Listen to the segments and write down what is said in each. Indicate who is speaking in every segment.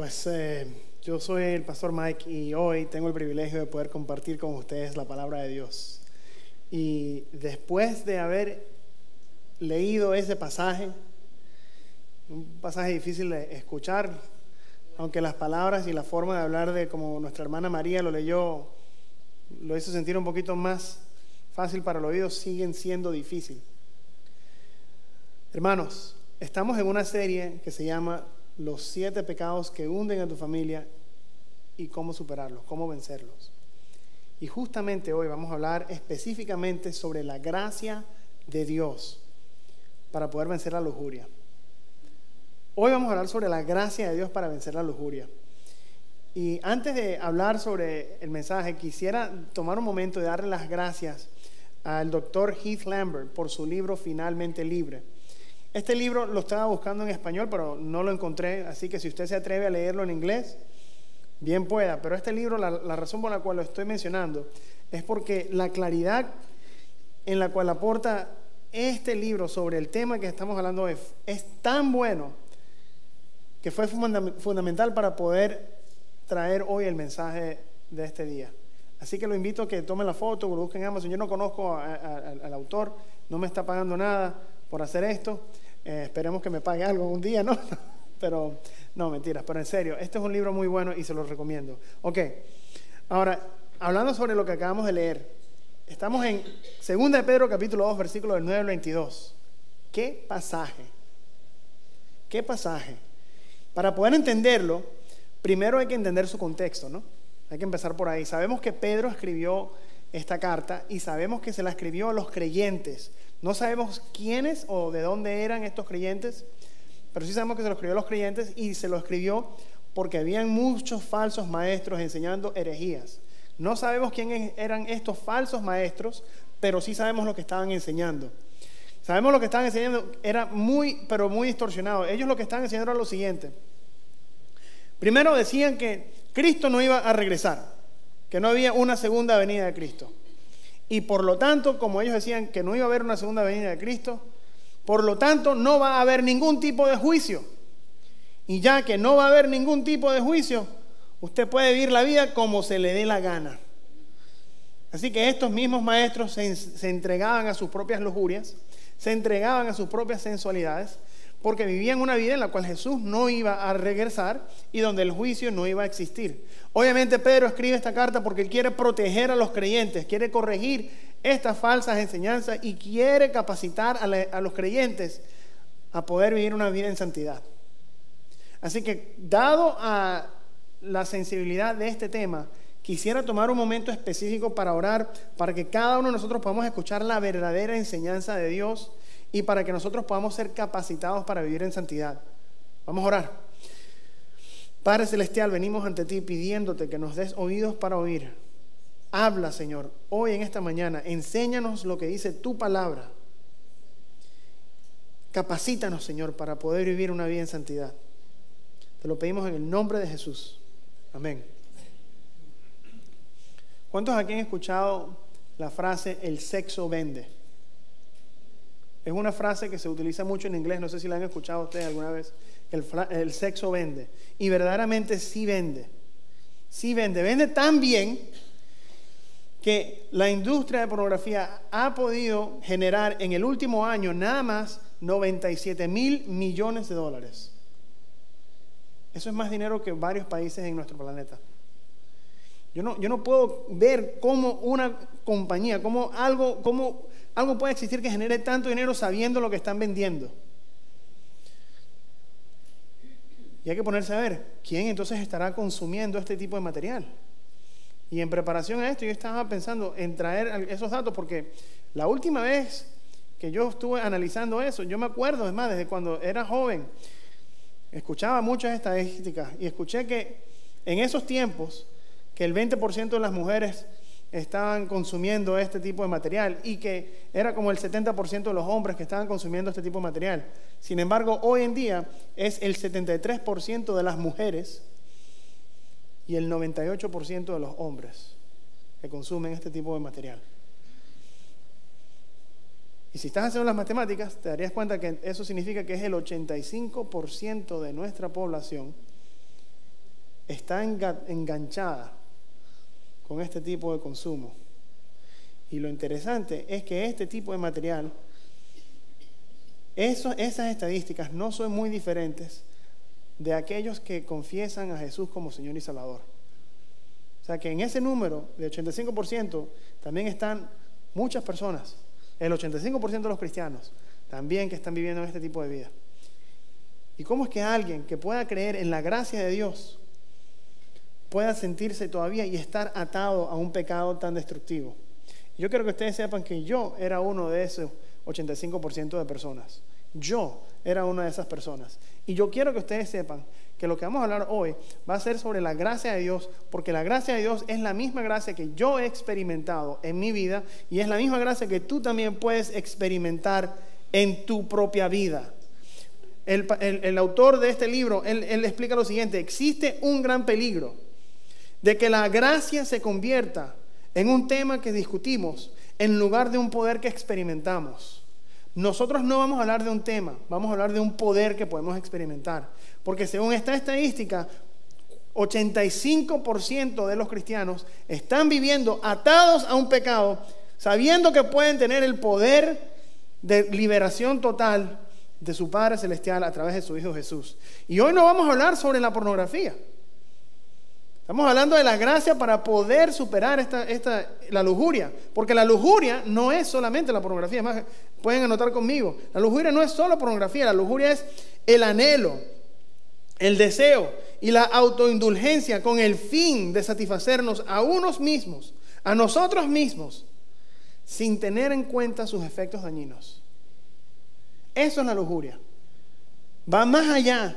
Speaker 1: Pues yo soy el pastor Mike y hoy tengo el privilegio de poder compartir con ustedes la palabra de Dios. Y después de haber leído ese pasaje, un pasaje difícil de escuchar, aunque las palabras y la forma de hablar de como nuestra hermana María lo leyó, lo hizo sentir un poquito más fácil para el oído, siguen siendo difíciles. Hermanos, estamos en una serie que se llama Los 7 pecados que hunden a tu familia y cómo superarlos, cómo vencerlos. Y justamente hoy vamos a hablar específicamente sobre la gracia de Dios para poder vencer la lujuria. Hoy vamos a hablar sobre la gracia de Dios para vencer la lujuria. Y antes de hablar sobre el mensaje, quisiera tomar un momento y darle las gracias al doctor Heath Lambert por su libro Finalmente Libre. Este libro lo estaba buscando en español, pero no lo encontré, así que si usted se atreve a leerlo en inglés, bien pueda. Pero este libro, la razón por la cual lo estoy mencionando, es porque la claridad en la cual aporta este libro sobre el tema que estamos hablando hoy es tan bueno que fue fundamental para poder traer hoy el mensaje de este día. Así que lo invito a que tomen la foto, lo busquen en Amazon. Yo no conozco al autor, no me está pagando nada por hacer esto. Esperemos que me pague algo un día, ¿no? Pero no, mentiras, pero en serio, este es un libro muy bueno y se lo recomiendo. Ok, ahora, hablando sobre lo que acabamos de leer, estamos en 2 de Pedro capítulo 2, versículo del 9 al 22. ¿Qué pasaje? ¿Qué pasaje? Para poder entenderlo, primero hay que entender su contexto, ¿no? Hay que empezar por ahí. Sabemos que Pedro escribió esta carta y sabemos que se la escribió a los creyentes. No sabemos quiénes o de dónde eran estos creyentes, pero sí sabemos que se lo escribió a los creyentes y se lo escribió porque habían muchos falsos maestros enseñando herejías. No sabemos quiénes eran estos falsos maestros, pero sí sabemos lo que estaban enseñando. Sabemos lo que estaban enseñando era muy distorsionado. Ellos lo que estaban enseñando era lo siguiente. Primero decían que Cristo no iba a regresar, que no había una segunda venida de Cristo. Y por lo tanto, como ellos decían que no iba a haber una segunda venida de Cristo, por lo tanto no va a haber ningún tipo de juicio. Y ya que no va a haber ningún tipo de juicio, usted puede vivir la vida como se le dé la gana. Así que estos mismos maestros se entregaban a sus propias lujurias, se entregaban a sus propias sensualidades, porque vivían una vida en la cual Jesús no iba a regresar y donde el juicio no iba a existir. Obviamente Pedro escribe esta carta porque él quiere proteger a los creyentes, quiere corregir estas falsas enseñanzas y quiere capacitar a los creyentes a poder vivir una vida en santidad. Así que, dado a la sensibilidad de este tema, quisiera tomar un momento específico para orar, para que cada uno de nosotros podamos escuchar la verdadera enseñanza de Dios y para que nosotros podamos ser capacitados para vivir en santidad. Vamos a orar. Padre Celestial, venimos ante ti pidiéndote que nos des oídos para oír. Habla, Señor, hoy en esta mañana. Enséñanos lo que dice tu palabra. Capacítanos, Señor, para poder vivir una vida en santidad. Te lo pedimos en el nombre de Jesús. Amén. ¿Cuántos aquí han escuchado la frase el sexo vende? Es una frase que se utiliza mucho en inglés, no sé si la han escuchado ustedes alguna vez. El sexo vende. Y verdaderamente sí vende. Sí vende. Vende tan bien que la industria de pornografía ha podido generar en el último año nada más 97,000 millones de dólares. Eso es más dinero que varios países en nuestro planeta. Yo no puedo ver cómo una compañía, cómo algo puede existir que genere tanto dinero sabiendo lo que están vendiendo. Y hay que ponerse a ver quién entonces estará consumiendo este tipo de material. Y en preparación a esto yo estaba pensando en traer esos datos porque la última vez que yo estuve analizando eso, yo me acuerdo, es más, desde cuando era joven, escuchaba muchas estadísticas y escuché que en esos tiempos que el 20% de las mujeres estaban consumiendo este tipo de material y que era como el 70% de los hombres que estaban consumiendo este tipo de material. Sin embargo, hoy en día es el 73% de las mujeres y el 98% de los hombres que consumen este tipo de material. Y si estás haciendo las matemáticas, te darías cuenta que eso significa que es el 85% de nuestra población está enganchada con este tipo de consumo. Y lo interesante es que este tipo de material, esas estadísticas no son muy diferentes de aquellos que confiesan a Jesús como Señor y Salvador. O sea que en ese número de 85% también están muchas personas, el 85% de los cristianos también que están viviendo en este tipo de vida. ¿Y cómo es que alguien que pueda creer en la gracia de Dios pueda sentirse todavía y estar atado a un pecado tan destructivo? Yo quiero que ustedes sepan que yo era uno de esos 85% de personas. Yo era una de esas personas. Y yo quiero que ustedes sepan que lo que vamos a hablar hoy va a ser sobre la gracia de Dios, porque la gracia de Dios es la misma gracia que yo he experimentado en mi vida y es la misma gracia que tú también puedes experimentar en tu propia vida. El autor de este libro, él explica lo siguiente: existe un gran peligro de que la gracia se convierta en un tema que discutimos en lugar de un poder que experimentamos. Nosotros no vamos a hablar de un tema, vamos a hablar de un poder que podemos experimentar. Porque según esta estadística, 85% de los cristianos están viviendo atados a un pecado, sabiendo que pueden tener el poder de liberación total de su Padre Celestial a través de su Hijo Jesús. Y hoy no vamos a hablar sobre la pornografía. Estamos hablando de la gracia para poder superar la lujuria. Porque la lujuria no es solamente la pornografía. Es más, pueden anotar conmigo. La lujuria no es solo pornografía. La lujuria es el anhelo, el deseo y la autoindulgencia con el fin de satisfacernos a unos mismos, a nosotros mismos, sin tener en cuenta sus efectos dañinos. Eso es la lujuria. Va más allá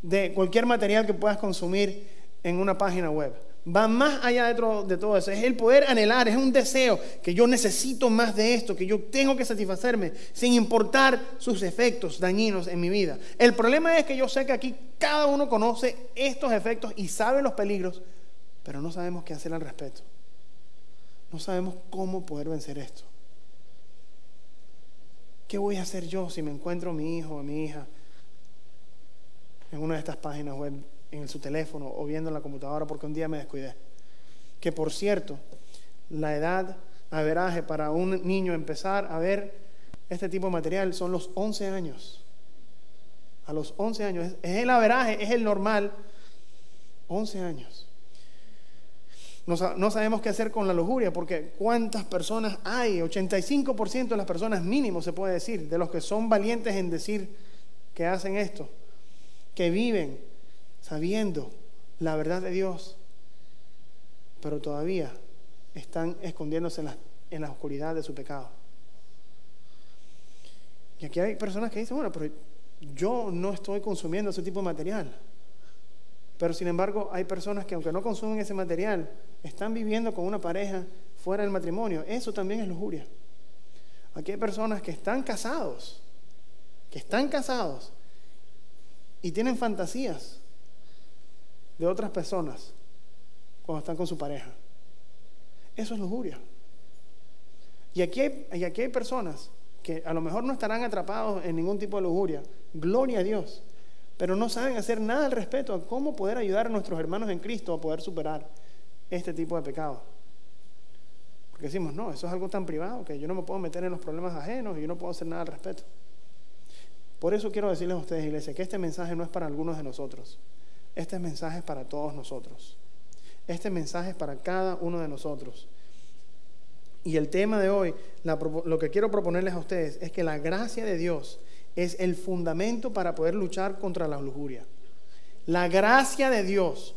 Speaker 1: de cualquier material que puedas consumir en una página web. Va más allá de todo eso. Es el poder anhelar, es un deseo que yo necesito más de esto, que yo tengo que satisfacerme sin importar sus efectos dañinos en mi vida. El problema es que yo sé que aquí cada uno conoce estos efectos y sabe los peligros, pero no sabemos qué hacer al respecto. No sabemos cómo poder vencer esto. ¿Qué voy a hacer yo si me encuentro a mi hijo o a mi hija en una de estas páginas web, en su teléfono o viendo en la computadora porque un día me descuidé? Que por cierto, la edad averaje para un niño empezar a ver este tipo de material son los 11 años. A los 11 años, es el averaje, es el normal. 11 años. No sabemos qué hacer con la lujuria, porque ¿cuántas personas hay? 85% de las personas, mínimo se puede decir, de los que son valientes en decir que hacen esto, que viven sabiendo la verdad de Dios, pero todavía están escondiéndose en la oscuridad de su pecado. Y aquí hay personas que dicen, bueno, pero yo no estoy consumiendo ese tipo de material. Pero sin embargo hay personas que aunque no consumen ese material, están viviendo con una pareja fuera del matrimonio. Eso también es lujuria. Aquí hay personas que están casados y tienen fantasías de otras personas cuando están con su pareja. Eso es lujuria. Y aquí hay personas que a lo mejor no estarán atrapados en ningún tipo de lujuria, gloria a Dios, pero no saben hacer nada al respecto a cómo poder ayudar a nuestros hermanos en Cristo a poder superar este tipo de pecado. Porque decimos, no, eso es algo tan privado que yo no me puedo meter en los problemas ajenos y yo no puedo hacer nada al respecto. Por eso quiero decirles a ustedes, iglesia, que este mensaje no es para algunos de nosotros. Este mensaje es para todos nosotros. Este mensaje es para cada uno de nosotros. Y el tema de hoy, lo que quiero proponerles a ustedes es que la gracia de Dios es el fundamento para poder luchar contra la lujuria. La gracia de Dios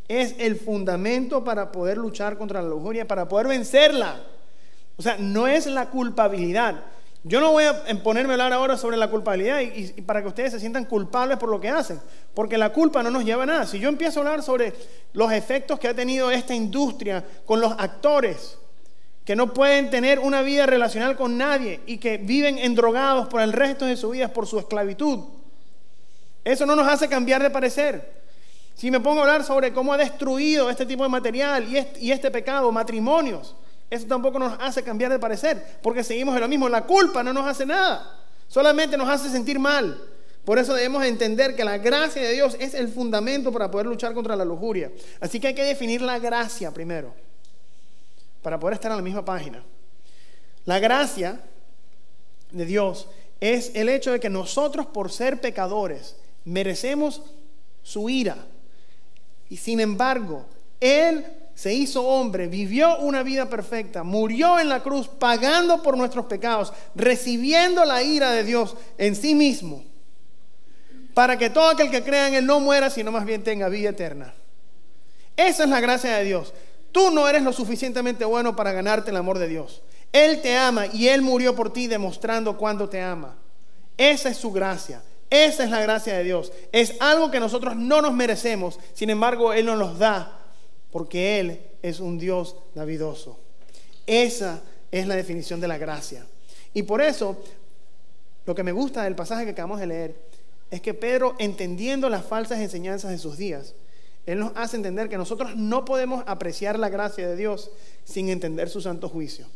Speaker 1: es el fundamento para poder luchar contra la lujuria, para poder vencerla. O sea, no es la culpabilidad. Yo no voy a ponerme a hablar ahora sobre la culpabilidad y para que ustedes se sientan culpables por lo que hacen, porque la culpa no nos lleva a nada. Si yo empiezo a hablar sobre los efectos que ha tenido esta industria con los actores, que no pueden tener una vida relacional con nadie y que viven endrogados por el resto de sus vidas por su esclavitud, eso no nos hace cambiar de parecer. Si me pongo a hablar sobre cómo ha destruido este tipo de material y este pecado matrimonios, eso tampoco nos hace cambiar de parecer, porque seguimos en lo mismo. La culpa no nos hace nada, solamente nos hace sentir mal, Por eso debemos entender que la gracia de Dios es el fundamento para poder luchar contra la lujuria. Así que hay que definir la gracia primero, para poder estar en la misma página. La gracia de Dios es el hecho de que nosotros, por ser pecadores, merecemos su ira. Y sin embargo, Él se hizo hombre, vivió una vida perfecta, murió en la cruz, pagando por nuestros pecados, recibiendo la ira de Dios en sí mismo, para que todo aquel que crea en Él no muera, sino más bien tenga vida eterna. Esa es la gracia de Dios. Tú no eres lo suficientemente bueno para ganarte el amor de Dios. Él te ama y Él murió por ti, demostrando cuánto te ama. Esa es su gracia. Esa es la gracia de Dios. Es algo que nosotros no nos merecemos. Sin embargo, Él nos los da porque Él es un Dios davidoso. Esa es la definición de la gracia. Y por eso, lo que me gusta del pasaje que acabamos de leer es que Pedro, entendiendo las falsas enseñanzas de sus días, él nos hace entender que nosotros no podemos apreciar la gracia de Dios sin entender su santo juicio.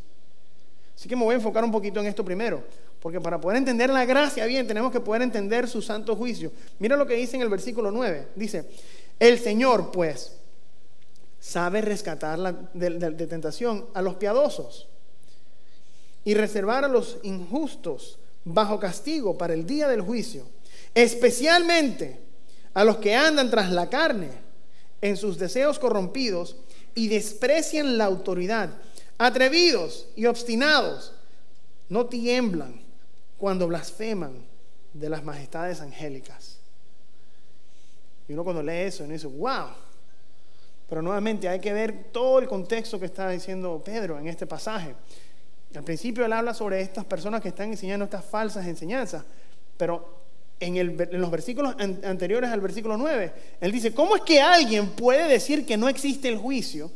Speaker 1: Así que me voy a enfocar un poquito en esto primero, porque para poder entender la gracia bien tenemos que poder entender su santo juicio. Mira lo que dice en el versículo 9. Dice: el Señor pues sabe rescatar de tentación a los piadosos y reservar a los injustos bajo castigo para el día del juicio, especialmente a los que andan tras la carne en sus deseos corrompidos y desprecian la autoridad. Atrevidos y obstinados no tiemblan cuando blasfeman de las majestades angélicas. Y uno cuando lee eso, uno dice, wow. Pero nuevamente hay que ver todo el contexto que está diciendo Pedro en este pasaje. Al principio él habla sobre estas personas que están enseñando estas falsas enseñanzas, pero en los versículos anteriores al versículo 9, él dice, ¿cómo es que alguien puede decir que no existe el juicio,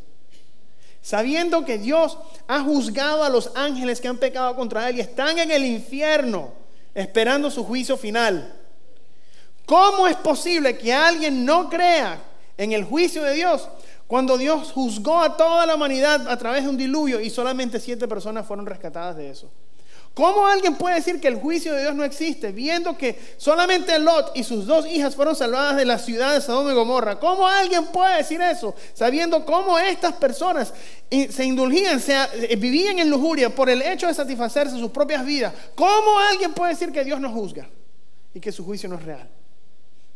Speaker 1: sabiendo que Dios ha juzgado a los ángeles que han pecado contra Él y están en el infierno esperando su juicio final? ¿Cómo es posible que alguien no crea en el juicio de Dios cuando Dios juzgó a toda la humanidad a través de un diluvio y solamente 7 personas fueron rescatadas de eso? ¿Cómo alguien puede decir que el juicio de Dios no existe, viendo que solamente Lot y sus 2 hijas fueron salvadas de la ciudad de Sodoma y Gomorra? ¿Cómo alguien puede decir eso, sabiendo cómo estas personas se indulgían, vivían en lujuria por el hecho de satisfacerse sus propias vidas? ¿Cómo alguien puede decir que Dios no juzga y que su juicio no es real,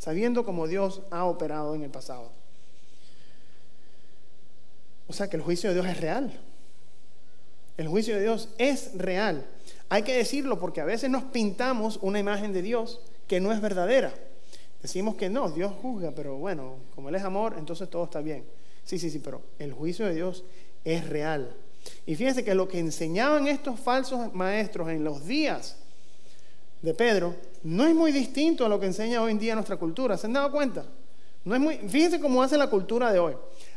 Speaker 1: sabiendo cómo Dios ha operado en el pasado? O sea que el juicio de Dios es real. El juicio de Dios es real. Hay que decirlo porque a veces nos pintamos una imagen de Dios que no es verdadera. Decimos que no, Dios juzga, pero bueno, como Él es amor, entonces todo está bien. Sí, pero el juicio de Dios es real. Y fíjense que lo que enseñaban estos falsos maestros en los días de Pedro no es muy distinto a lo que enseña hoy en día nuestra cultura. ¿Se han dado cuenta? Fíjense cómo hace la cultura de hoy.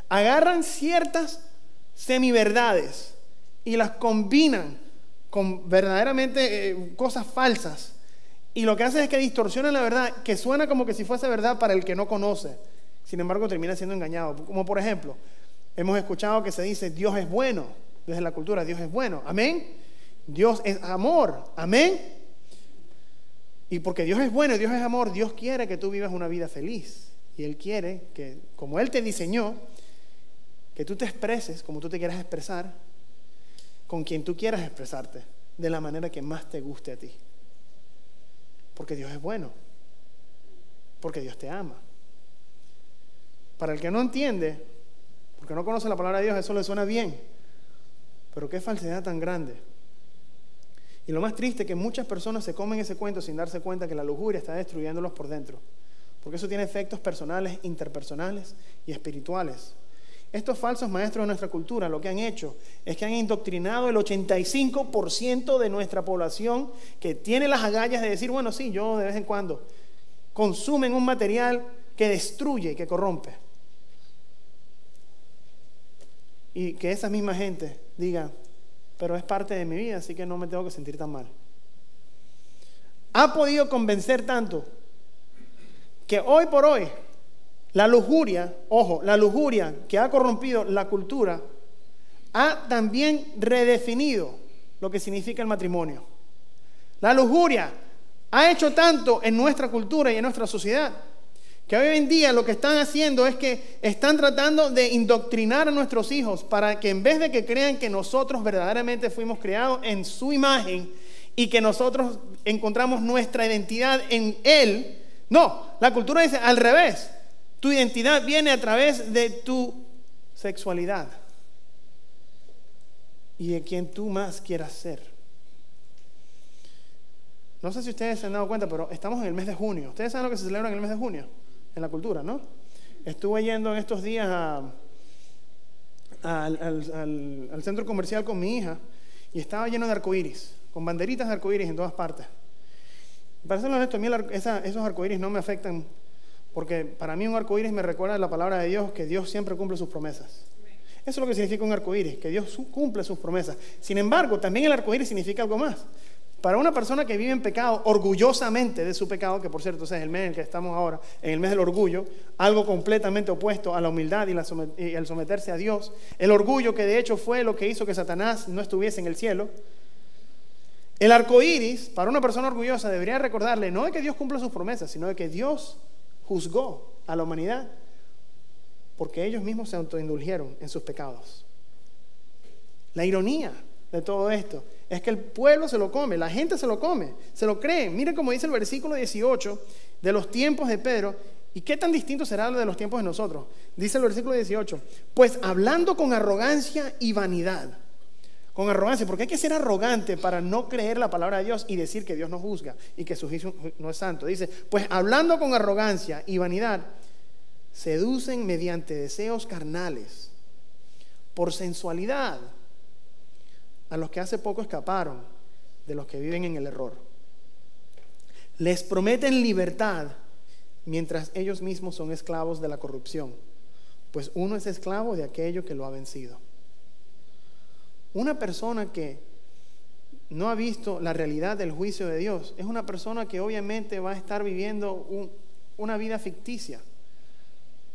Speaker 1: Agarran ciertas semiverdades y las combinan con verdaderamente cosas falsas, y lo que hacen es que distorsionan la verdad, que suena como que si fuese verdad para el que no conoce, sin embargo termina siendo engañado. Como por ejemplo, hemos escuchado que se dice Dios es bueno, desde la cultura Dios es bueno, amén. Dios es amor, amén. Y porque Dios es bueno y Dios es amor, Dios quiere que tú vivas una vida feliz, y Él quiere que, como Él te diseñó, que tú te expreses como tú te quieras expresar, con quien tú quieras expresarte, de la manera que más te guste a ti. Porque Dios es bueno, porque Dios te ama. Para el que no entiende, porque no conoce la palabra de Dios, eso le suena bien, pero qué falsedad tan grande. Y lo más triste es que muchas personas se comen ese cuento sin darse cuenta que la lujuria está destruyéndolos por dentro, porque eso tiene efectos personales, interpersonales y espirituales. Estos falsos maestros de nuestra cultura lo que han hecho es que han indoctrinado el 85% de nuestra población, que tiene las agallas de decir, bueno, sí, yo de vez en cuando, consumen un material que destruye y que corrompe. Y que esa misma gente diga, pero es parte de mi vida, así que no me tengo que sentir tan mal. Ha podido convencer tanto que hoy por hoy la lujuria, ojo, la lujuria que ha corrompido la cultura ha también redefinido lo que significa el matrimonio. La lujuria ha hecho tanto en nuestra cultura y en nuestra sociedad, que hoy en día lo que están haciendo es que están tratando de indoctrinar a nuestros hijos para que en vez de que crean que nosotros verdaderamente fuimos creados en su imagen y que nosotros encontramos nuestra identidad en Él, no, la cultura dice al revés. Tu identidad viene a través de tu sexualidad y de quien tú más quieras ser. No sé si ustedes se han dado cuenta, pero estamos en el mes de junio. Ustedes saben lo que se celebra en el mes de junio en la cultura, ¿no? Estuve yendo en estos días al centro comercial con mi hija y estaba lleno de arcoíris, con banderitas de arcoíris en todas partes. Para ser honesto, a mí esos arcoíris no me afectan, porque para mí un arcoíris me recuerda la palabra de Dios, que Dios siempre cumple sus promesas. Eso es lo que significa un arcoíris, que Dios cumple sus promesas. Sin embargo, también el arcoíris significa algo más. Para una persona que vive en pecado, orgullosamente de su pecado, que por cierto es el mes en el que estamos ahora, en el mes del orgullo, algo completamente opuesto a la humildad y el someterse a Dios, el orgullo que de hecho fue lo que hizo que Satanás no estuviese en el cielo. El arco iris, para una persona orgullosa, debería recordarle no de que Dios cumpla sus promesas, sino de que Dios juzgó a la humanidad porque ellos mismos se autoindulgieron en sus pecados. La ironía de todo esto es que el pueblo se lo come, la gente se lo come, se lo cree. Miren cómo dice el versículo 18 de los tiempos de Pedro. ¿Y qué tan distinto será lo de los tiempos de nosotros? Dice el versículo 18: pues hablando con arrogancia y vanidad. Con arrogancia, porque hay que ser arrogante para no creer la palabra de Dios y decir que Dios no juzga y que su juicio no es santo. Dice, pues hablando con arrogancia y vanidad, seducen mediante deseos carnales, por sensualidad, a los que hace poco escaparon de los que viven en el error. Les prometen libertad mientras ellos mismos son esclavos de la corrupción, pues uno es esclavo de aquello que lo ha vencido. Una persona que no ha visto la realidad del juicio de Dios es una persona que obviamente va a estar viviendo una vida ficticia.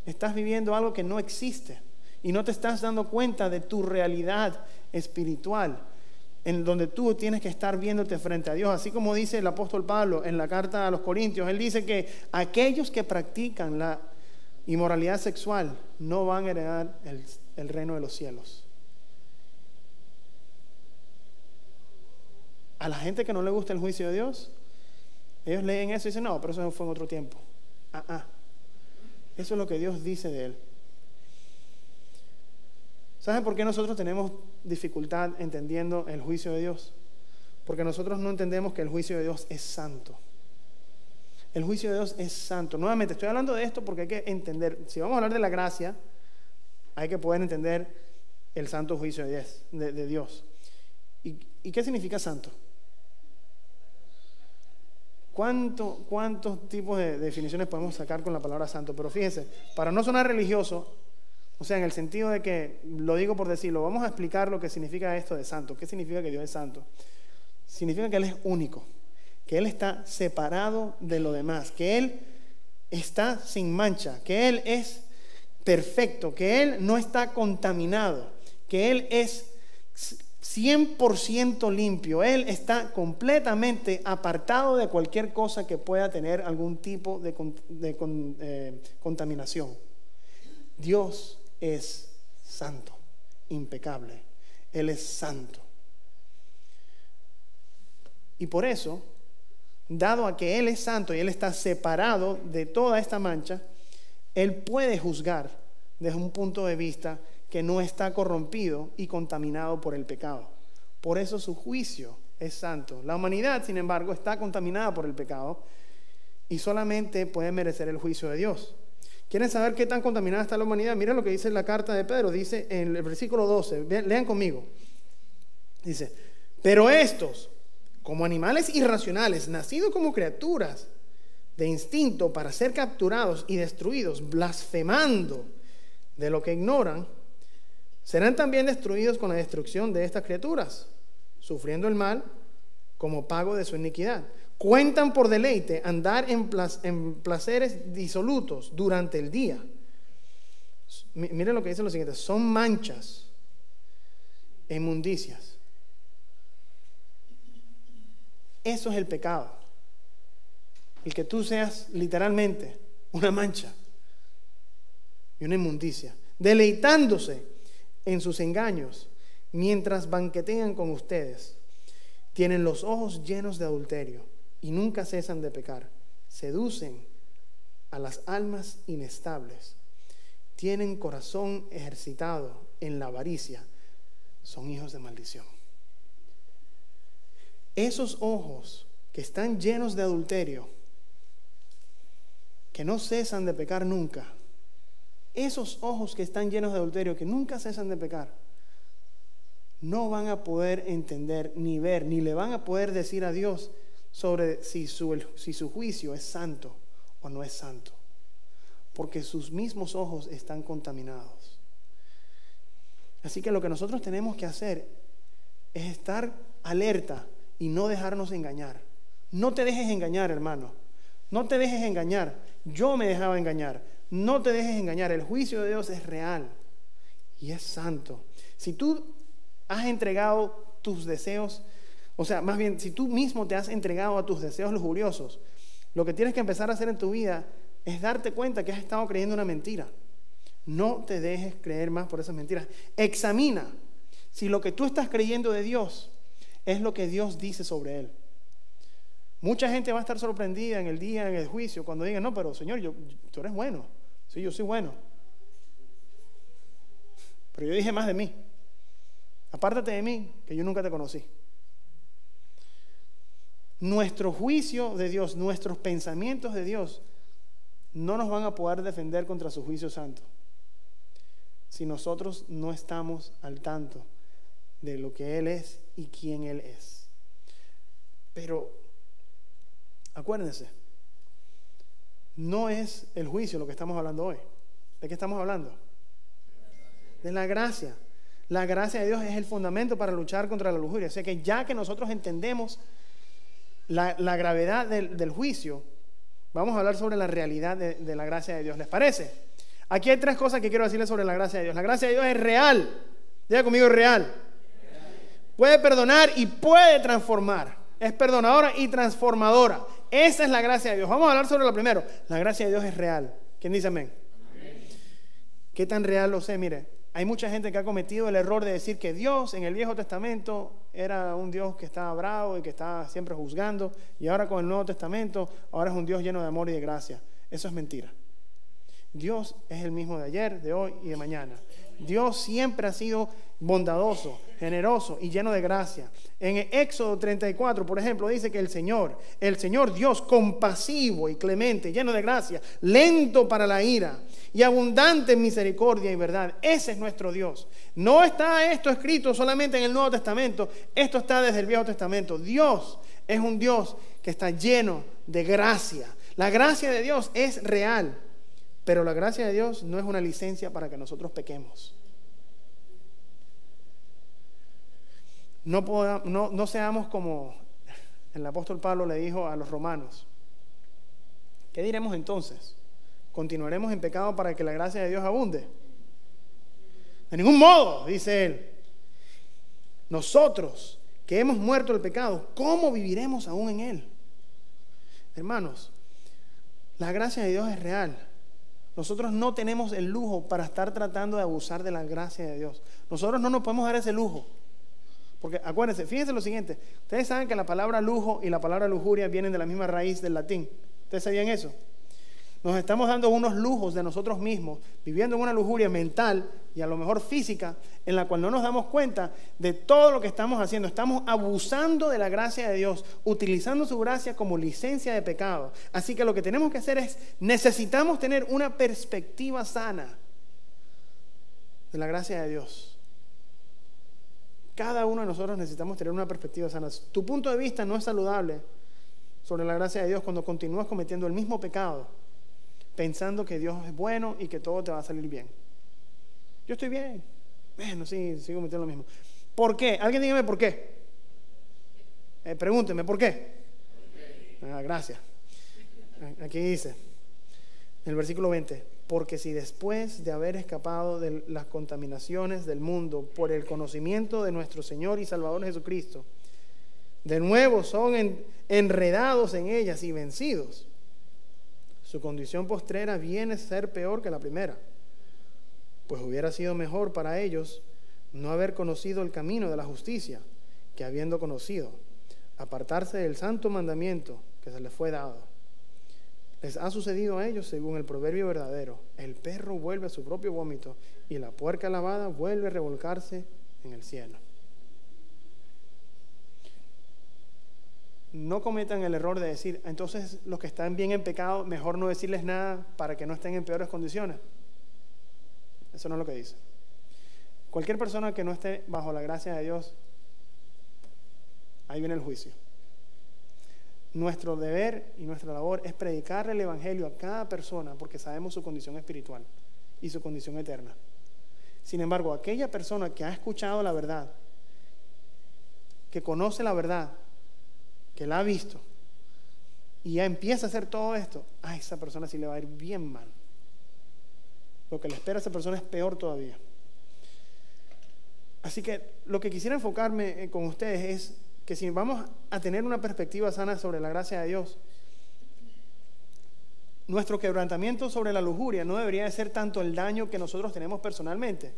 Speaker 1: Estás viviendo algo que no existe y no te estás dando cuenta de tu realidad espiritual, en donde tú tienes que estar viéndote frente a Dios. Así como dice el apóstol Pablo en la carta a los Corintios, él dice que aquellos que practican la inmoralidad sexual no van a heredar el reino de los cielos. A la gente que no le gusta el juicio de Dios, ellos leen eso y dicen, no, pero eso fue en otro tiempo. Eso es lo que Dios dice de él. ¿Saben por qué nosotros tenemos dificultad entendiendo el juicio de Dios? Porque nosotros no entendemos que el juicio de Dios es santo. El juicio de Dios es santo. Nuevamente, estoy hablando de esto porque hay que entender, si vamos a hablar de la gracia, hay que poder entender el santo juicio de Dios. ¿Y qué significa santo? ¿Cuántos tipos de definiciones podemos sacar con la palabra santo? Pero fíjense, para no sonar religioso, o sea, en el sentido de que, lo digo por decirlo, vamos a explicar lo que significa esto de santo. ¿Qué significa que Dios es santo? Significa que Él es único, que Él está separado de lo demás, que Él está sin mancha, que Él es perfecto, que Él no está contaminado, que Él es 100% limpio. Él está completamente apartado de cualquier cosa que pueda tener algún tipo de contaminación. Dios es santo, impecable. Él es santo. Y por eso, dado a que Él es santo y Él está separado de toda esta mancha, Él puede juzgar desde un punto de vista que no está corrompido y contaminado por el pecado. Por eso su juicio es santo. La humanidad, sin embargo, está contaminada por el pecado y solamente puede merecer el juicio de Dios. ¿Quieren saber qué tan contaminada está la humanidad? Miren lo que dice la carta de Pedro. Dice en el versículo 12, lean conmigo. Dice, pero estos, como animales irracionales, nacidos como criaturas de instinto para ser capturados y destruidos, blasfemando de lo que ignoran, serán también destruidos con la destrucción de estas criaturas, sufriendo el mal como pago de su iniquidad. Cuentan por deleite andar en placeres disolutos durante el día. Miren lo que dice lo siguiente: son manchas e inmundicias. Eso es el pecado. el que tú seas literalmente una mancha y una inmundicia, deleitándose en sus engaños mientras banquetean con ustedes. Tienen los ojos llenos de adulterio y nunca cesan de pecar. Seducen a las almas inestables. Tienen corazón ejercitado en la avaricia. Son hijos de maldición. Esos ojos que están llenos de adulterio, que no cesan de pecar nunca, esos ojos que están llenos de adulterio, que nunca cesan de pecar, no van a poder entender, ni ver, ni le van a poder decir a Dios sobre si su juicio es santo o no es santo, porque sus mismos ojos están contaminados. Así que lo que nosotros tenemos que hacer es estar alerta y no dejarnos engañar. No te dejes engañar, hermano. No te dejes engañar. Yo me dejaba engañar. No te dejes engañar. El juicio de Dios es real y es santo. Si tú has entregado tus deseos, o sea, más bien, si tú mismo te has entregado a tus deseos lujuriosos, lo que tienes que empezar a hacer en tu vida es darte cuenta que has estado creyendo una mentira. No te dejes creer más por esas mentiras. Examina si lo que tú estás creyendo de Dios es lo que Dios dice sobre Él. Mucha gente va a estar sorprendida en el día, en el juicio, cuando digan, no, pero Señor, tú eres bueno. Sí, yo soy bueno. Pero yo dije más de mí. Apártate de mí, que yo nunca te conocí. Nuestro juicio de Dios, nuestros pensamientos de Dios, no nos van a poder defender contra su juicio santo si nosotros no estamos al tanto de lo que Él es y quién Él es. Pero acuérdense, no es el juicio lo que estamos hablando hoy. ¿De qué estamos hablando? De la gracia. La gracia de Dios es el fundamento para luchar contra la lujuria. O sea que ya que nosotros entendemos la gravedad del juicio, vamos a hablar sobre la realidad de la gracia de Dios. ¿Les parece? Aquí hay 3 cosas que quiero decirles sobre la gracia de Dios. La gracia de Dios es real. Diga conmigo, es real. Puede perdonar y puede transformar. Es perdonadora y transformadora. Esa es la gracia de Dios. Vamos a hablar sobre lo primero. La gracia de Dios es real. ¿Quién dice amén? Amén. ¿Qué tan real lo sé? Mire, hay mucha gente que ha cometido el error de decir que Dios en el Viejo Testamento era un Dios que estaba bravo y que estaba siempre juzgando, y ahora con el Nuevo Testamento ahora es un Dios lleno de amor y de gracia. Eso es mentira. Dios es el mismo de ayer, de hoy y de mañana. Dios siempre ha sido bondadoso, generoso y lleno de gracia. En Éxodo 34, por ejemplo, dice que el Señor Dios, compasivo y clemente, lleno de gracia, lento para la ira y abundante en misericordia y verdad. Ese es nuestro Dios. No está esto escrito solamente en el Nuevo Testamento, esto está desde el Viejo Testamento. Dios es un Dios que está lleno de gracia. La gracia de Dios es real, pero la gracia de Dios no es una licencia para que nosotros pequemos. No seamos como el apóstol Pablo le dijo a los romanos. ¿Qué diremos entonces? ¿Continuaremos en pecado para que la gracia de Dios abunde? De ningún modo, dice él. Nosotros que hemos muerto el pecado, ¿cómo viviremos aún en él? Hermanos, la gracia de Dios es real. Nosotros no tenemos el lujo para estar tratando de abusar de la gracia de Dios. Nosotros no nos podemos dar ese lujo. Porque acuérdense, fíjense lo siguiente. Ustedes saben que la palabra lujo y la palabra lujuria vienen de la misma raíz del latín. ¿Ustedes sabían eso? Nos estamos dando unos lujos de nosotros mismos, viviendo en una lujuria mental y a lo mejor física, en la cual no nos damos cuenta de todo lo que estamos haciendo. Estamos abusando de la gracia de Dios, utilizando su gracia como licencia de pecado. Así que lo que tenemos que hacer es, necesitamos tener una perspectiva sana de la gracia de Dios. Cada uno de nosotros necesitamos tener una perspectiva sana. Tu punto de vista no es saludable sobre la gracia de Dios cuando continúas cometiendo el mismo pecado, pensando que Dios es bueno y que todo te va a salir bien. Yo estoy bien. Bueno, sí, sigo cometiendo lo mismo. ¿Por qué? Alguien dígame por qué. Pregúnteme, ¿por qué? Gracias. Aquí dice, en el versículo 20, porque si después de haber escapado de las contaminaciones del mundo por el conocimiento de nuestro Señor y Salvador Jesucristo, de nuevo son enredados en ellas y vencidos, Su condición postrera viene a ser peor que la primera, pues hubiera sido mejor para ellos no haber conocido el camino de la justicia, que habiendo conocido, apartarse del santo mandamiento que se les fue dado. Les ha sucedido a ellos según el proverbio verdadero: el perro vuelve a su propio vómito y la puerca lavada vuelve a revolcarse en el cielo. No cometan el error de decir, entonces los que están bien en pecado, mejor no decirles nada para que no estén en peores condiciones. Eso no es lo que dice. Cualquier persona que no esté bajo la gracia de Dios, ahí viene el juicio. Nuestro deber y nuestra labor es predicarle el evangelio a cada persona, porque sabemos su condición espiritual y su condición eterna. Sin embargo, aquella persona que ha escuchado la verdad, que conoce la verdad, que la ha visto y ya empieza a hacer todo esto, a esa persona sí le va a ir bien mal. Lo que le espera a esa persona es peor todavía. Así que lo que quisiera enfocarme con ustedes es que si vamos a tener una perspectiva sana sobre la gracia de Dios, nuestro quebrantamiento sobre la lujuria no debería de ser tanto el daño que nosotros tenemos personalmente,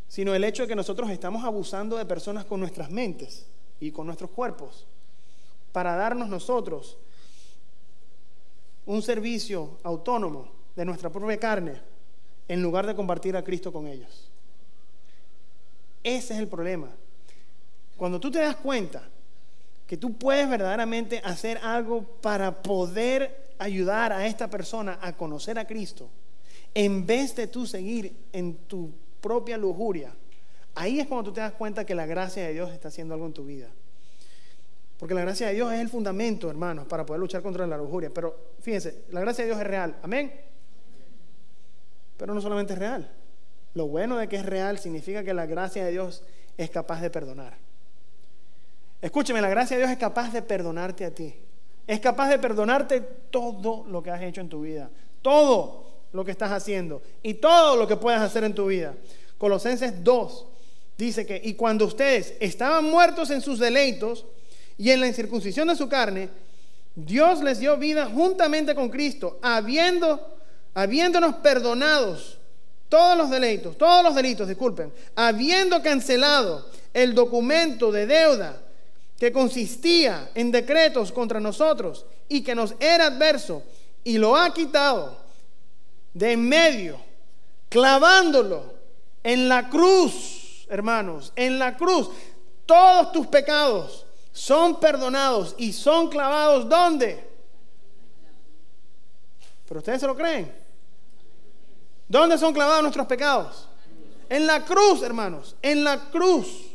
Speaker 1: sino el hecho de que nosotros estamos abusando de personas con nuestras mentes y con nuestros cuerpos para darnos nosotros un servicio autónomo de nuestra propia carne en lugar de compartir a Cristo con ellos. Ese es el problema. Cuando tú te das cuenta que tú puedes verdaderamente hacer algo para poder ayudar a esta persona a conocer a Cristo, en vez de tú seguir en tu propia lujuria, ahí es cuando tú te das cuenta que la gracia de Dios está haciendo algo en tu vida. Porque la gracia de Dios es el fundamento, hermanos, para poder luchar contra la lujuria. Pero fíjense, la gracia de Dios es real, amén. Pero no solamente es real. Lo bueno de que es real significa que la gracia de Dios es capaz de perdonar. Escúcheme, la gracia de Dios es capaz de perdonarte a ti. Es capaz de perdonarte todo lo que has hecho en tu vida, todo lo que estás haciendo y todo lo que puedas hacer en tu vida. Colosenses 2 dice que, y cuando ustedes estaban muertos en sus deleitos y en la incircuncisión de su carne, Dios les dio vida juntamente con Cristo, habiéndonos perdonados todos los delitos, habiendo cancelado el documento de deuda que consistía en decretos contra nosotros y que nos era adverso, y lo ha quitado de en medio, clavándolo en la cruz, hermanos, en la cruz. Todos tus pecados son perdonados y son clavados, ¿dónde? ¿Pero ustedes se lo creen? ¿Dónde son clavados nuestros pecados? En la cruz, hermanos, en la cruz.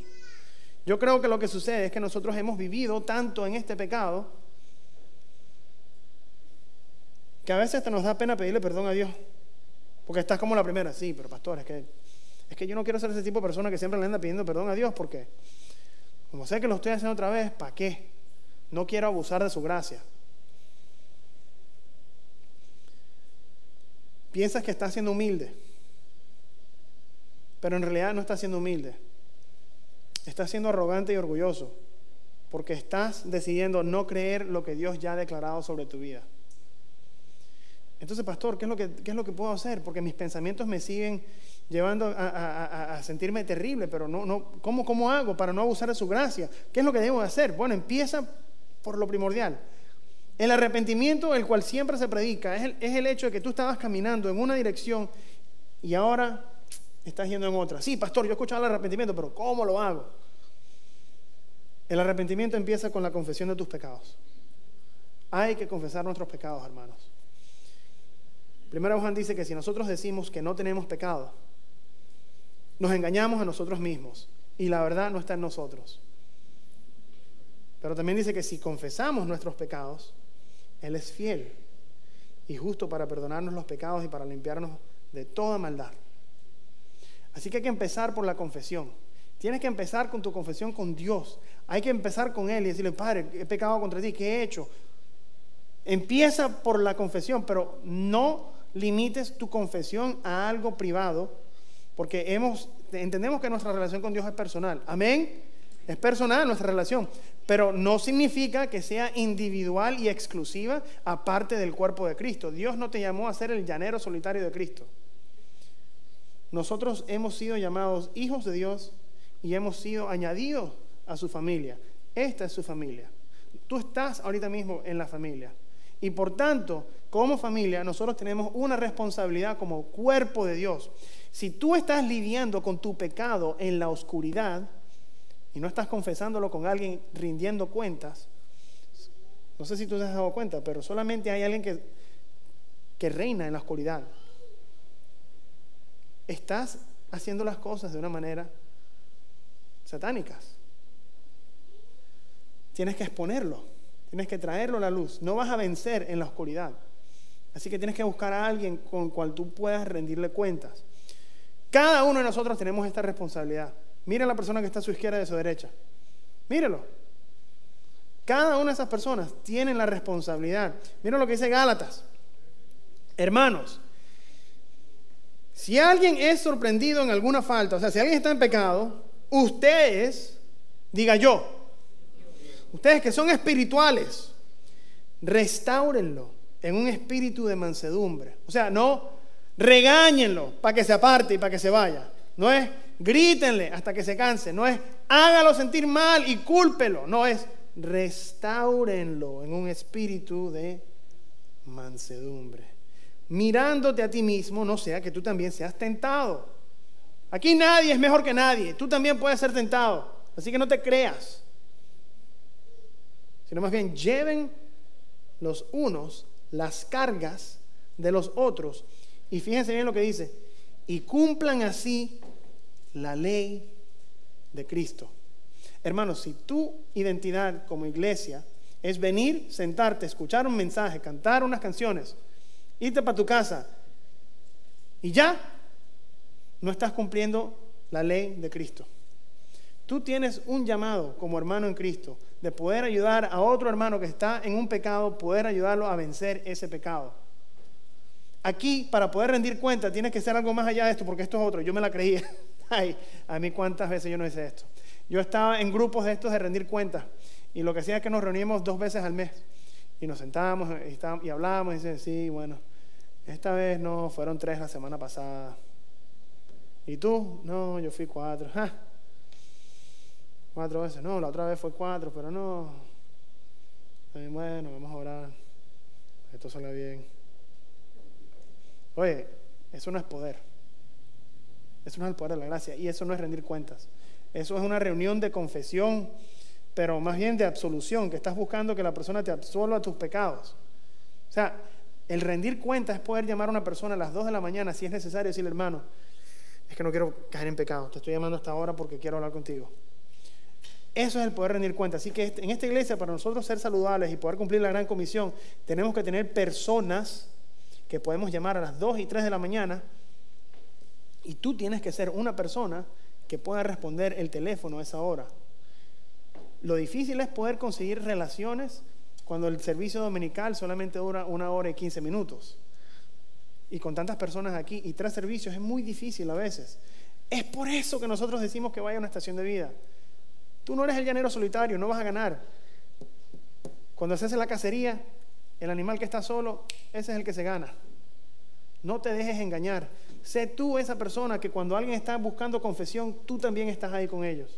Speaker 1: Yo creo que lo que sucede es que nosotros hemos vivido tanto en este pecado que a veces hasta nos da pena pedirle perdón a Dios, porque estás como la primera. Sí, pero pastor, es que yo no quiero ser ese tipo de persona que siempre le anda pidiendo perdón a Dios, porque como sé que lo estoy haciendo otra vez, ¿para qué? No quiero abusar de su gracia. Piensas que estás siendo humilde, pero en realidad no estás siendo humilde. Estás siendo arrogante y orgulloso, porque estás decidiendo no creer lo que Dios ya ha declarado sobre tu vida. Entonces, pastor, ¿qué es lo que puedo hacer? Porque mis pensamientos me siguen llevando a sentirme terrible, pero ¿cómo hago para no abusar de su gracia? ¿Qué es lo que debo hacer? Bueno, empieza por lo primordial. El arrepentimiento, el cual siempre se predica, es el hecho de que tú estabas caminando en una dirección y ahora estás yendo en otra. Sí, pastor, yo he escuchado el arrepentimiento, pero ¿cómo lo hago? El arrepentimiento empieza con la confesión de tus pecados. Hay que confesar nuestros pecados, hermanos. Primero Juan dice que si nosotros decimos que no tenemos pecado, nos engañamos a nosotros mismos y la verdad no está en nosotros. Pero también dice que si confesamos nuestros pecados, Él es fiel y justo para perdonarnos los pecados y para limpiarnos de toda maldad. Así que hay que empezar por la confesión. Tienes que empezar con tu confesión con Dios. Hay que empezar con Él y decirle: Padre, he pecado contra ti, ¿qué he hecho? Empieza por la confesión, pero no limites tu confesión a algo privado, porque entendemos que nuestra relación con Dios es personal. Amén. es personal nuestra relación, pero no significa que sea individual y exclusiva aparte del cuerpo de Cristo. Dios no te llamó a ser el llanero solitario de Cristo. Nosotros hemos sido llamados hijos de Dios y hemos sido añadidos a su familia. Esta es su familia. Tú estás ahorita mismo en la familia. Y por tanto, como familia, nosotros tenemos una responsabilidad como cuerpo de Dios. Si tú estás lidiando con tu pecado en la oscuridad y no estás confesándolo con alguien rindiendo cuentas, no sé si tú te has dado cuenta, pero solamente hay alguien que reina en la oscuridad. Estás haciendo las cosas de una manera satánicas. Tienes que exponerlo, tienes que traerlo a la luz. No vas a vencer en la oscuridad. Así que tienes que buscar a alguien con el cual tú puedas rendirle cuentas. Cada uno de nosotros tenemos esta responsabilidad. Mira a la persona que está a su izquierda y a su derecha. Mírelo. Cada una de esas personas tienen la responsabilidad. Mira lo que dice Gálatas. Hermanos, si alguien es sorprendido en alguna falta, o sea, si alguien está en pecado, ustedes, diga yo, ustedes que son espirituales, restáurenlo en un espíritu de mansedumbre. O sea, no regáñenlo para que se aparte y para que se vaya. No es grítenle hasta que se canse. No es hágalo sentir mal y cúlpelo. No es restáurenlo en un espíritu de mansedumbre. Mirándote a ti mismo, no sea que tú también seas tentado. Aquí nadie es mejor que nadie. Tú también puedes ser tentado. Así que no te creas. Sino más bien lleven los unos las cargas de los otros. Y fíjense bien lo que dice. Y cumplan así la ley de Cristo. Hermanos, si tu identidad como iglesia es venir, sentarte, escuchar un mensaje, cantar unas canciones, irte para tu casa y ya, no estás cumpliendo la ley de Cristo. Tú tienes un llamado como hermano en Cristo de poder ayudar a otro hermano que está en un pecado, poder ayudarlo a vencer ese pecado. Aquí, para poder rendir cuenta, tienes que ser algo más allá de esto, porque esto es otro. Yo me la creía. Ay, a mí cuántas veces yo no hice esto. Yo estaba en grupos de estos de rendir cuentas, y lo que hacía es que nos reuníamos 2 veces al mes, y nos sentábamos y hablábamos, y decían, sí, bueno, esta vez no, fueron 3 la semana pasada. ¿Y tú? No, yo fui 4. 4 veces. No, la otra vez fue 4, pero no. Bueno, vamos a orar. Esto sale bien. Oye, eso no es poder. Eso no es el poder de la gracia. Y eso no es rendir cuentas. Eso es una reunión de confesión, pero más bien de absolución, que estás buscando que la persona te absuelva tus pecados. O sea, el rendir cuentas es poder llamar a una persona a las 2 de la mañana, si es necesario, decirle, hermano, es que no quiero caer en pecado, te estoy llamando hasta ahora porque quiero hablar contigo. Eso es el poder rendir cuentas. Así que en esta iglesia, para nosotros ser saludables y poder cumplir la gran comisión, tenemos que tener personas que podemos llamar a las 2 y 3 de la mañana, y tú tienes que ser una persona que pueda responder el teléfono a esa hora. Lo difícil es poder conseguir relaciones cuando el servicio dominical solamente dura 1 hora y 15 minutos. Y con tantas personas aquí y 3 servicios es muy difícil a veces. Es por eso que nosotros decimos que vaya a una estación de vida. Tú no eres el llanero solitario, no vas a ganar. Cuando se hace la cacería, el animal que está solo, ese es el que se gana. No te dejes engañar. Sé tú esa persona que cuando alguien está buscando confesión, tú también estás ahí con ellos.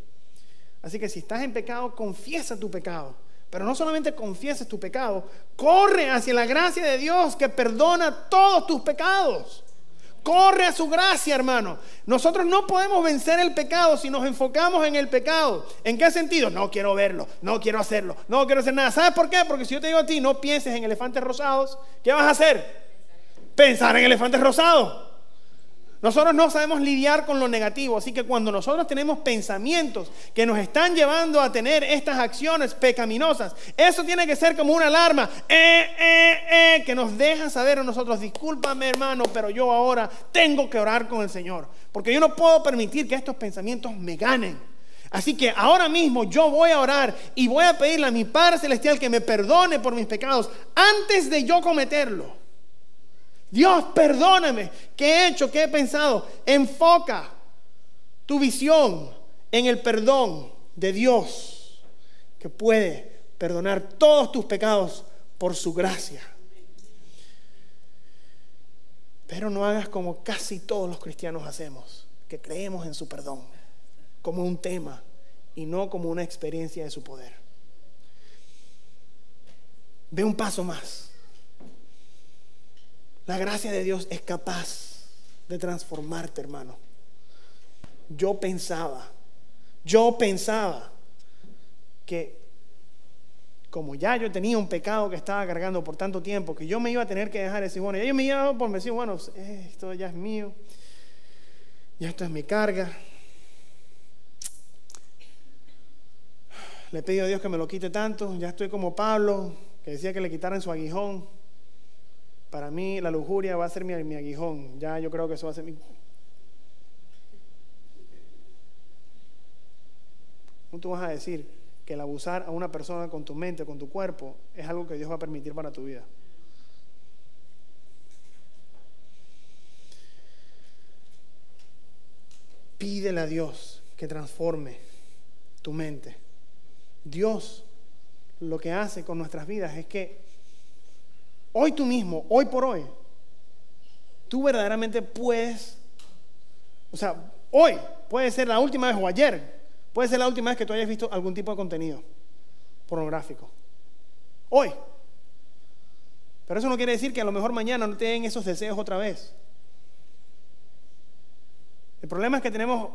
Speaker 1: Así que si estás en pecado, confiesa tu pecado. Pero no solamente confieses tu pecado, corre hacia la gracia de Dios que perdona todos tus pecados. Corre a su gracia, hermano. Nosotros no podemos vencer el pecado si nos enfocamos en el pecado. ¿En qué sentido? No quiero verlo, no quiero hacerlo, no quiero hacer nada. ¿Sabes por qué? Porque si yo te digo a ti, no pienses en elefantes rosados, ¿qué vas a hacer? Pensar en elefantes rosados. Nosotros no sabemos lidiar con lo negativo, así que cuando nosotros tenemos pensamientos que nos están llevando a tener estas acciones pecaminosas, eso tiene que ser como una alarma que nos deja saber a nosotros, discúlpame hermano, pero yo ahora tengo que orar con el Señor, porque yo no puedo permitir que estos pensamientos me ganen. Así que ahora mismo yo voy a orar y voy a pedirle a mi Padre Celestial que me perdone por mis pecados antes de yo cometerlo. Dios, perdóname, ¿qué he hecho? ¿Qué he pensado? Enfoca tu visión en el perdón de Dios que puede perdonar todos tus pecados por su gracia. Pero no hagas como casi todos los cristianos hacemos, que creemos en su perdón como un tema y no como una experiencia de su poder. Ve un paso más. La gracia de Dios es capaz de transformarte, hermano. Yo pensaba que como ya yo tenía un pecado que estaba cargando por tanto tiempo, que yo me iba a tener que dejar de decir, bueno, ya yo me iba por decir, bueno, esto ya es mío, ya esto es mi carga. Le he pedido a Dios que me lo quite tanto, ya estoy como Pablo, que decía que le quitaran su aguijón. Para mí la lujuria va a ser mi aguijón, ya yo creo que eso va a ser mi... ¿Cómo tú vas a decir que el abusar a una persona con tu mente, con tu cuerpo, es algo que Dios va a permitir para tu vida? Pídele a Dios que transforme tu mente. Dios lo que hace con nuestras vidas es que hoy tú mismo, hoy por hoy, tú verdaderamente puedes, o sea, hoy puede ser la última vez o ayer, puede ser la última vez que tú hayas visto algún tipo de contenido pornográfico. Hoy. Pero eso no quiere decir que a lo mejor mañana no te den esos deseos otra vez. El problema es que tenemos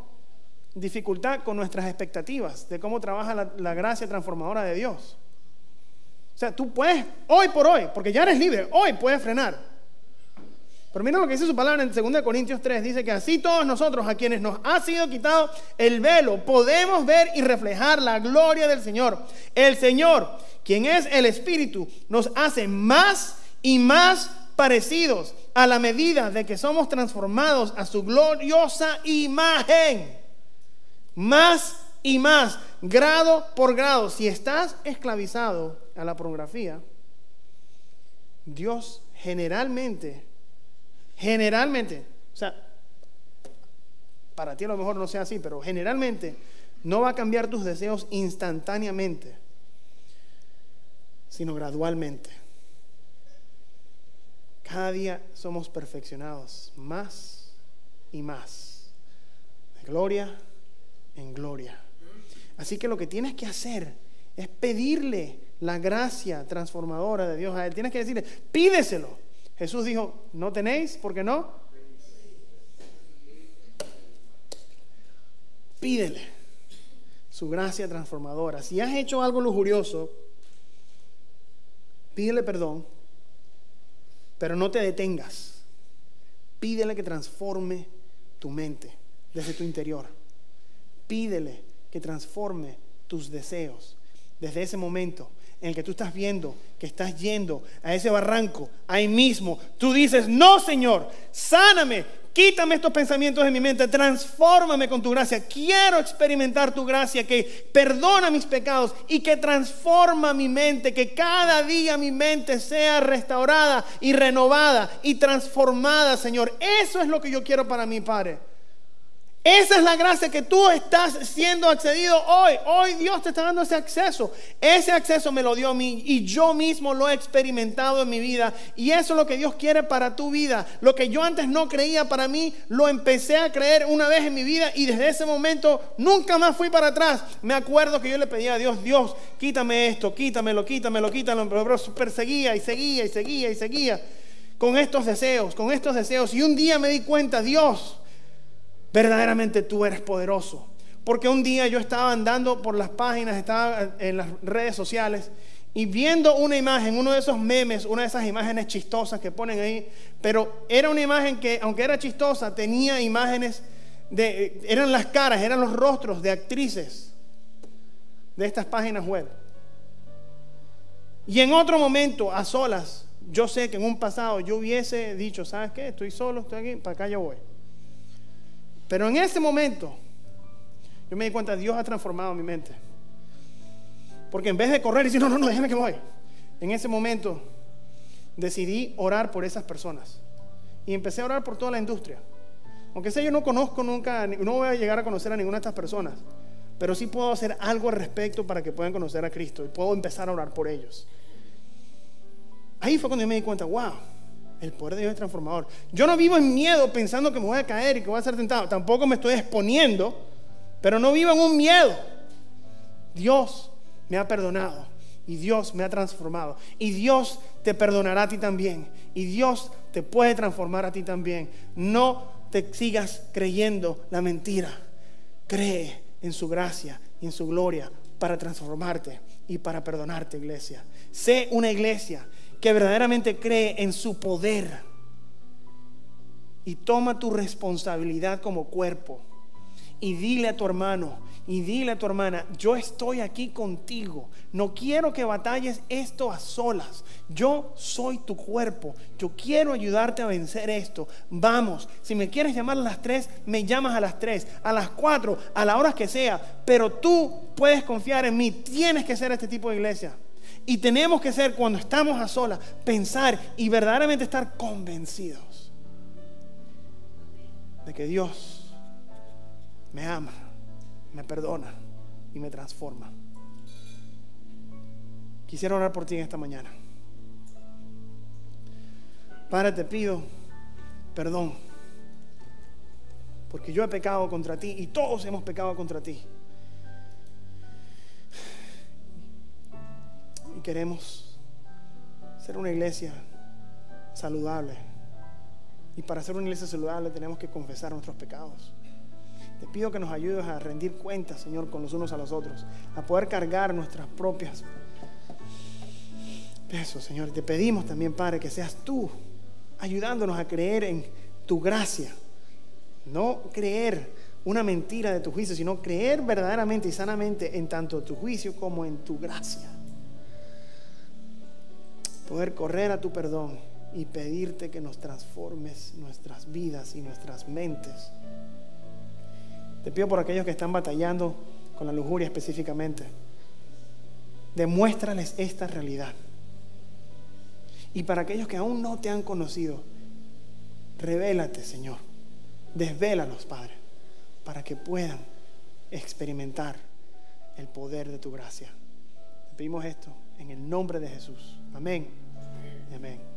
Speaker 1: dificultad con nuestras expectativas de cómo trabaja la gracia transformadora de Dios. O sea, tú puedes, hoy por hoy, porque ya eres libre, hoy puedes frenar. Pero mira lo que dice su palabra en 2 Corintios 3. Dice que así todos nosotros, a quienes nos ha sido quitado el velo, podemos ver y reflejar la gloria del Señor. El Señor, quien es el Espíritu, nos hace más y más parecidos a la medida de que somos transformados a su gloriosa imagen. Más y más, grado por grado. Si estás esclavizado a la pornografía, Dios generalmente, o sea, para ti a lo mejor no sea así, pero generalmente no va a cambiar tus deseos instantáneamente, sino gradualmente. Cada día somos perfeccionados más y más, de gloria en gloria. Así que lo que tienes que hacer es pedirle la gracia transformadora de Dios a Él. Tienes que decirle, pídeselo. Jesús dijo, ¿no tenéis? ¿Por qué no? Pídele su gracia transformadora. Si has hecho algo lujurioso, pídele perdón, pero no te detengas. Pídele que transforme tu mente desde tu interior. Pídele que transforme tus deseos desde ese momento en el que tú estás viendo que estás yendo a ese barranco, ahí mismo, tú dices, no, Señor, sáname, quítame estos pensamientos de mi mente, transfórmame con tu gracia. Quiero experimentar tu gracia que perdona mis pecados y que transforma mi mente, que cada día mi mente sea restaurada y renovada y transformada, Señor. Eso es lo que yo quiero para mí, Padre. Esa es la gracia que tú estás siendo accedido hoy. Hoy Dios te está dando ese acceso. Ese acceso me lo dio a mí y yo mismo lo he experimentado en mi vida. Y eso es lo que Dios quiere para tu vida. Lo que yo antes no creía para mí, lo empecé a creer una vez en mi vida y desde ese momento nunca más fui para atrás. Me acuerdo que yo le pedía a Dios, Dios, quítame esto, quítamelo, pero perseguía y seguía con estos deseos. Y un día me di cuenta, Dios, verdaderamente tú eres poderoso. Porque un día yo estaba andando por las páginas, estaba en las redes sociales y viendo una imagen, uno de esos memes, una de esas imágenes chistosas que ponen ahí, pero era una imagen que, aunque era chistosa, tenía imágenes eran las caras, eran los rostros de actrices de estas páginas web. Y en otro momento, a solas, yo sé que en un pasado yo hubiese dicho, ¿sabes qué? Estoy solo, estoy aquí, para acá yo voy. Pero en ese momento yo me di cuenta, Dios ha transformado mi mente. Porque en vez de correr y decir, no, déjame que voy, en ese momento decidí orar por esas personas. Y empecé a orar por toda la industria. Aunque sea yo no conozco nunca, no voy a llegar a conocer a ninguna de estas personas, pero sí puedo hacer algo al respecto para que puedan conocer a Cristo y puedo empezar a orar por ellos. Ahí fue cuando yo me di cuenta, wow, el poder de Dios es transformador. Yo no vivo en miedo pensando que me voy a caer y que voy a ser tentado. Tampoco me estoy exponiendo, pero no vivo en un miedo. Dios me ha perdonado y Dios me ha transformado y Dios te perdonará a ti también y Dios te puede transformar a ti también. No te sigas creyendo la mentira. Cree en su gracia y en su gloria para transformarte y para perdonarte, iglesia. Sé una iglesia que verdaderamente cree en su poder y toma tu responsabilidad como cuerpo y dile a tu hermano y dile a tu hermana, yo estoy aquí contigo, no quiero que batalles esto a solas, yo soy tu cuerpo, yo quiero ayudarte a vencer esto. Vamos, si me quieres llamar a las 3, me llamas a las 3, a las 4, a la hora que sea, pero tú puedes confiar en mí. Tienes que ser este tipo de iglesia y tenemos que ser, cuando estamos a solas, pensar y verdaderamente estar convencidos de que Dios me ama, me perdona y me transforma. Quisiera orar por ti en esta mañana. Padre, te pido perdón porque yo he pecado contra ti y todos hemos pecado contra ti. Y queremos ser una iglesia saludable. Y para ser una iglesia saludable tenemos que confesar nuestros pecados. Te pido que nos ayudes a rendir cuentas, Señor, con los unos a los otros, a poder cargar nuestras propias pesos, Señor. Te pedimos también, Padre, que seas tú ayudándonos a creer en tu gracia. No creer una mentira de tu juicio, sino creer verdaderamente y sanamente en tanto tu juicio como en tu gracia. Poder correr a tu perdón y pedirte que nos transformes nuestras vidas y nuestras mentes. Te pido por aquellos que están batallando con la lujuria específicamente, demuéstrales esta realidad. Y para aquellos que aún no te han conocido, revélate, Señor, desvélalos, Padre, para que puedan experimentar el poder de tu gracia. Te pedimos esto en el nombre de Jesús. Amén. Amén.